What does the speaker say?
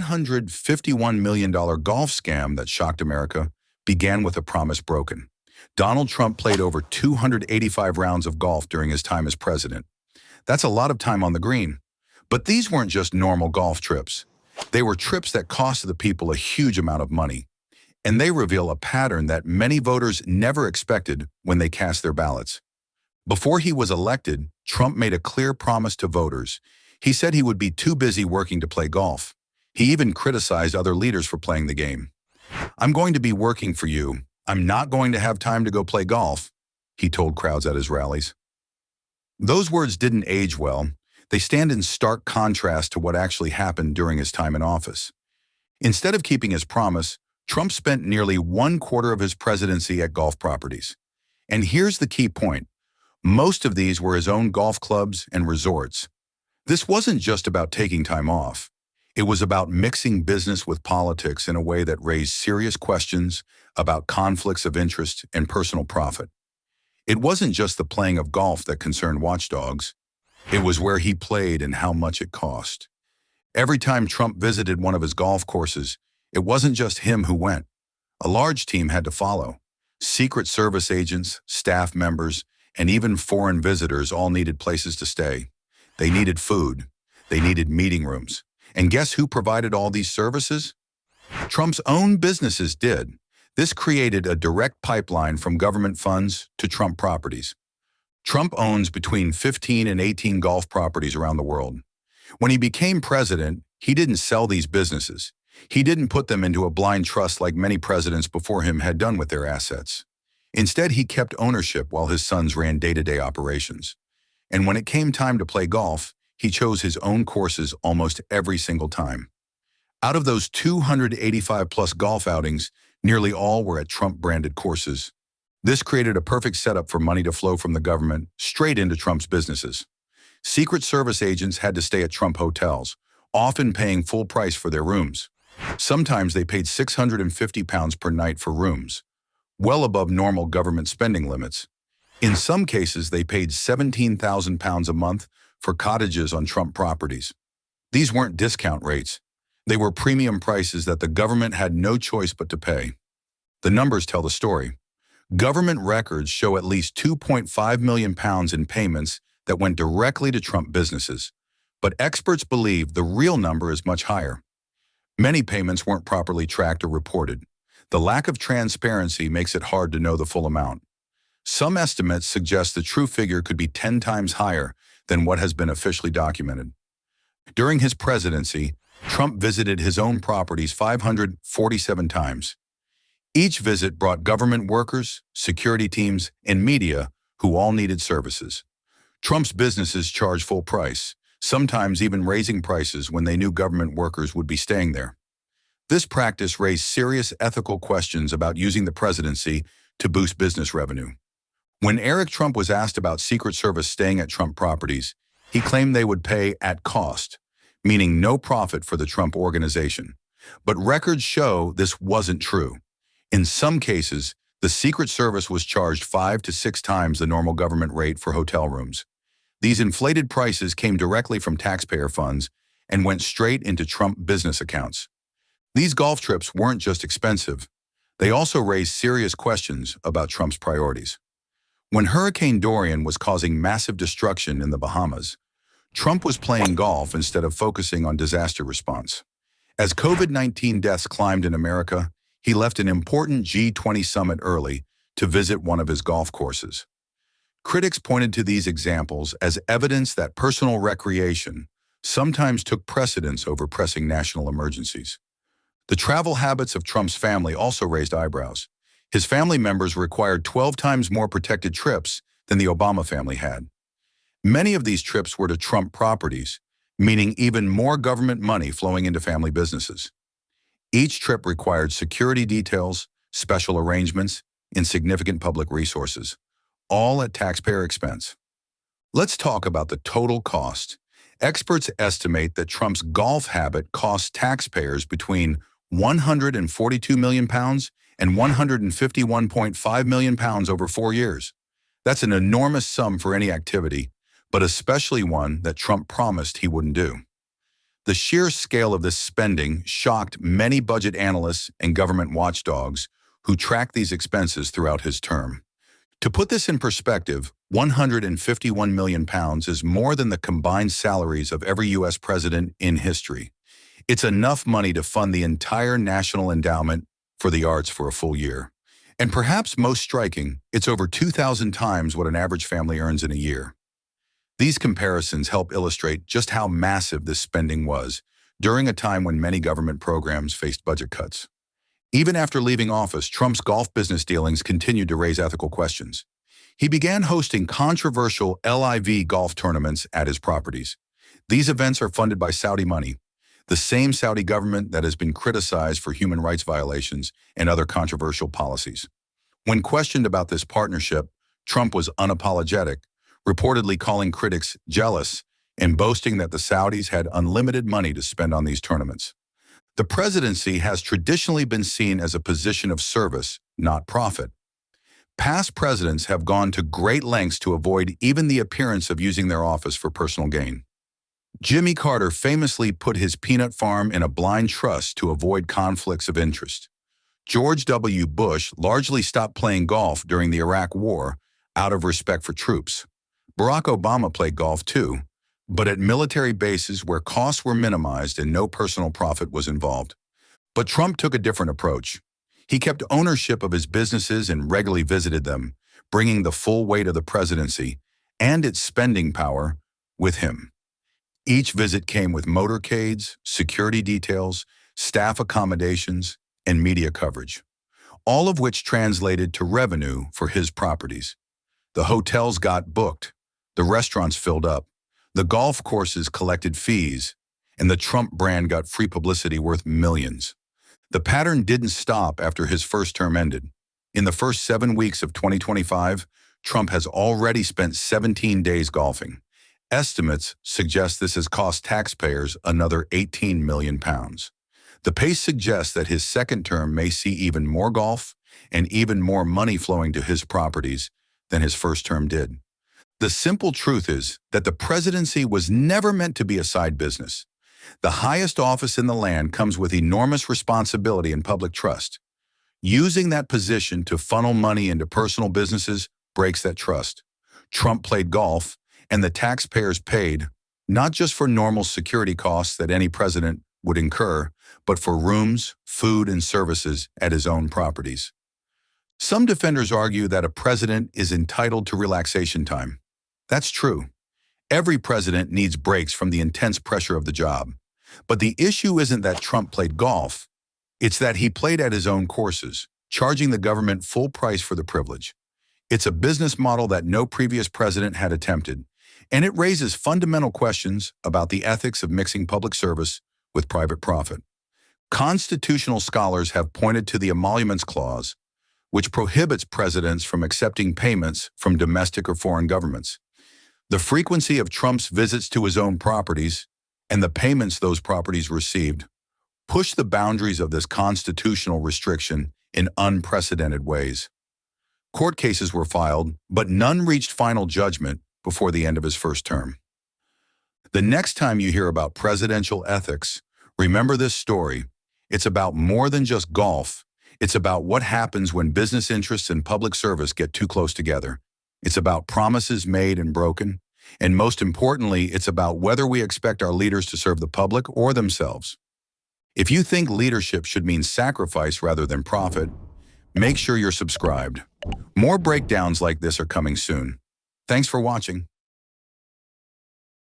$151 million golf scam that shocked America began with a promise broken. Donald Trump played over 285 rounds of golf during his time as president. That's a lot of time on the green. But these weren't just normal golf trips. They were trips that costed the people a huge amount of money. And they reveal a pattern that many voters never expected when they cast their ballots. Before he was elected, Trump made a clear promise to voters. He said he would be too busy working to play golf. He even criticized other leaders for playing the game. "I'm going to be working for you. I'm not going to have time to go play golf," he told crowds at his rallies. Those words didn't age well. They stand in stark contrast to what actually happened during his time in office. Instead of keeping his promise, Trump spent nearly 1/4 of his presidency at golf properties. And here's the key point. Most of these were his own golf clubs and resorts. This wasn't just about taking time off. It was about mixing business with politics in a way that raised serious questions about conflicts of interest and personal profit. It wasn't just the playing of golf that concerned watchdogs. It was where he played and how much it cost. Every time Trump visited one of his golf courses, it wasn't just him who went. A large team had to follow. Secret Service agents, staff members, and even foreign visitors all needed places to stay. They needed food. They needed meeting rooms. And guess who provided all these services? Trump's own businesses did. This created a direct pipeline from government funds to Trump properties. Trump owns between 15 and 18 golf properties around the world. When he became president, he didn't sell these businesses. He didn't put them into a blind trust like many presidents before him had done with their assets. Instead, he kept ownership while his sons ran day-to-day operations. And when it came time to play golf, he chose his own courses almost every single time. Out of those 285-plus golf outings, nearly all were at Trump-branded courses. This created a perfect setup for money to flow from the government straight into Trump's businesses. Secret Service agents had to stay at Trump hotels, often paying full price for their rooms. Sometimes they paid £650 per night for rooms, well above normal government spending limits. In some cases, they paid £17,000 a month for cottages on Trump properties. These weren't discount rates. They were premium prices that the government had no choice but to pay. The numbers tell the story. Government records show at least £2.5 million in payments that went directly to Trump businesses. But experts believe the real number is much higher. Many payments weren't properly tracked or reported. The lack of transparency makes it hard to know the full amount. Some estimates suggest the true figure could be 10 times higher than what has been officially documented. During his presidency, Trump visited his own properties 547 times. Each visit brought government workers, security teams, and media who all needed services. Trump's businesses charged full price, sometimes even raising prices when they knew government workers would be staying there. This practice raised serious ethical questions about using the presidency to boost business revenue. When Eric Trump was asked about Secret Service staying at Trump properties, he claimed they would pay at cost, meaning no profit for the Trump organization. But records show this wasn't true. In some cases, the Secret Service was charged 5 to 6 times the normal government rate for hotel rooms. These inflated prices came directly from taxpayer funds and went straight into Trump business accounts. These golf trips weren't just expensive. They also raised serious questions about Trump's priorities. When Hurricane Dorian was causing massive destruction in the Bahamas, Trump was playing golf instead of focusing on disaster response. As COVID-19 deaths climbed in America, he left an important G20 summit early to visit one of his golf courses. Critics pointed to these examples as evidence that personal recreation sometimes took precedence over pressing national emergencies. The travel habits of Trump's family also raised eyebrows. His family members required 12 times more protected trips than the Obama family had. Many of these trips were to Trump properties, meaning even more government money flowing into family businesses. Each trip required security details, special arrangements, and significant public resources, all at taxpayer expense. Let's talk about the total cost. Experts estimate that Trump's golf habit cost taxpayers between £142 million and £151.5 million over 4 years. That's an enormous sum for any activity, but especially one that Trump promised he wouldn't do. The sheer scale of this spending shocked many budget analysts and government watchdogs who tracked these expenses throughout his term. To put this in perspective, £151 million is more than the combined salaries of every U.S. president in history. It's enough money to fund the entire National Endowment for the Arts for a full year. And perhaps most striking, it's over 2,000 times what an average family earns in a year. These comparisons help illustrate just how massive this spending was during a time when many government programs faced budget cuts. Even after leaving office, Trump's golf business dealings continued to raise ethical questions. He began hosting controversial LIV golf tournaments at his properties. These events are funded by Saudi money, the same Saudi government that has been criticized for human rights violations and other controversial policies. When questioned about this partnership, Trump was unapologetic, reportedly calling critics jealous and boasting that the Saudis had unlimited money to spend on these tournaments. The presidency has traditionally been seen as a position of service, not profit. Past presidents have gone to great lengths to avoid even the appearance of using their office for personal gain. Jimmy Carter famously put his peanut farm in a blind trust to avoid conflicts of interest. George W. Bush largely stopped playing golf during the Iraq War out of respect for troops. Barack Obama played golf too, but at military bases where costs were minimized and no personal profit was involved. But Trump took a different approach. He kept ownership of his businesses and regularly visited them, bringing the full weight of the presidency and its spending power with him. Each visit came with motorcades, security details, staff accommodations, and media coverage, all of which translated to revenue for his properties. The hotels got booked, the restaurants filled up, the golf courses collected fees, and the Trump brand got free publicity worth millions. The pattern didn't stop after his first term ended. In the first 7 weeks of 2025, Trump has already spent 17 days golfing. Estimates suggest this has cost taxpayers another £18 million. The pace suggests that his second term may see even more golf and even more money flowing to his properties than his first term did. The simple truth is that the presidency was never meant to be a side business. The highest office in the land comes with enormous responsibility and public trust. Using that position to funnel money into personal businesses breaks that trust. Trump played golf, and the taxpayers paid, not just for normal security costs that any president would incur, but for rooms, food, and services at his own properties. Some defenders argue that a president is entitled to relaxation time. That's true. Every president needs breaks from the intense pressure of the job. But the issue isn't that Trump played golf. It's that he played at his own courses, charging the government full price for the privilege. It's a business model that no previous president had attempted, and it raises fundamental questions about the ethics of mixing public service with private profit. Constitutional scholars have pointed to the Emoluments Clause, which prohibits presidents from accepting payments from domestic or foreign governments. The frequency of Trump's visits to his own properties and the payments those properties received push the boundaries of this constitutional restriction in unprecedented ways. Court cases were filed, but none reached final judgment before the end of his first term. The next time you hear about presidential ethics, remember this story. It's about more than just golf. It's about what happens when business interests and public service get too close together. It's about promises made and broken. And most importantly, it's about whether we expect our leaders to serve the public or themselves. If you think leadership should mean sacrifice rather than profit, make sure you're subscribed. More breakdowns like this are coming soon. Thanks for watching.